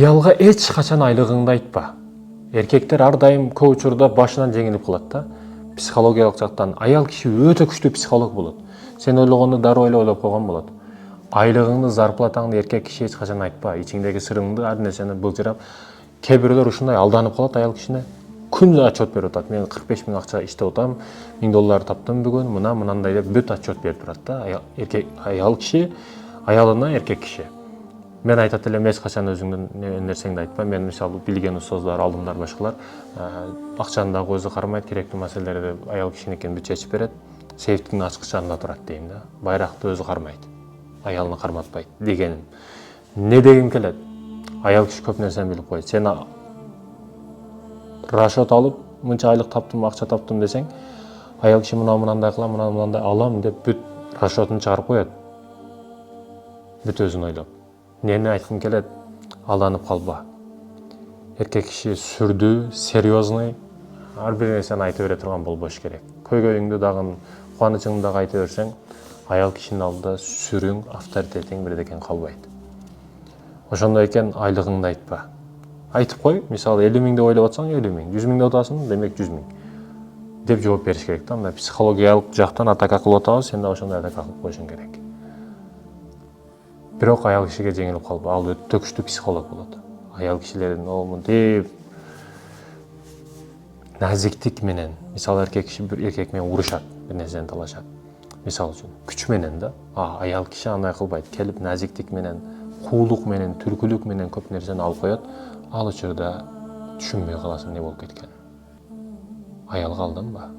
Аялга эч качан айлыгыңды айтпа. Эркектер ар дайым көп учурда башынан жеңилип калат да. Психологиялык жактан аял киши өтө күчтүү психолог болот. Сен ойлогонду дароо эле ойлоп койгон болот. Айлыгыңды, зарплатаңды эркек киши эч качан айтпа. Ичиңдеги сырыңды, ар нерсени былжырап. Кээ бирөөлөр ушундай алданып калат аял кишине. Күн отчет берип атат. Мен 45 000 акча иштеп атам, $1000 таптым бүгүн, мындай деп бүт отчет берип турат да. Аял киши аялына эркек киши. Мен айтат элем эч качан өзүңдүн нерсеңди айтпа. Мен мисалы билген устоздар, алдымдар, башкалар акчаны да көзү кармайт, керектүү маселелерди аял кишиникин бүт чечип берет. Сейфтиктин ачкычында турат дейм да. Байракты өзү кармайт. Аялын карматпайт дегеним. Не дегим келет? Аял киши көп нерсени билип коет. Сен расчет алып, мынча айлык таптым, акча таптым десең, аял киши мындай кылам, мындай алам деп бүт расчетун чыгарып коет. Бүт өзүн ойлоп. Нени айткым келет? Алданып калба. Эркек киши сүрдүү, серьезный, ар бир нерсени айта бере турган болбош керек. Көйгөйүңдү дагы, кубанычыңды дагы айта берсең, аял кишинин алдында сүрүң, авторитетиң бирдекен калбайт. Ошондой экен айлыгыңды айтпа. Айтып кой, мисалы 50 000 деп ойлоп атсаң 50 000, 100 000 деп атасың, демек 100 000 деп жооп бериш керек да. Мына психологиялык жактан атака кылып атабыз, сен да ошондой атака кылып коюшуң керек. Бирок аял кишиге жеңилип калба, ал өтө күчтүү психолог болот. Аял кишилердин мынтип назиктик менен, мисалы эркек киши бир эркек менен урушат, бир нерсени талашат. Мисалы үчүн күч менен да. Аял киши андай кылбайт, келип назиктик менен, куулук менен, түркүлүк менен көп нерсени алып коет. Ал учурда түшүнбөй каласың не болуп кеткенин. Аялга алданба.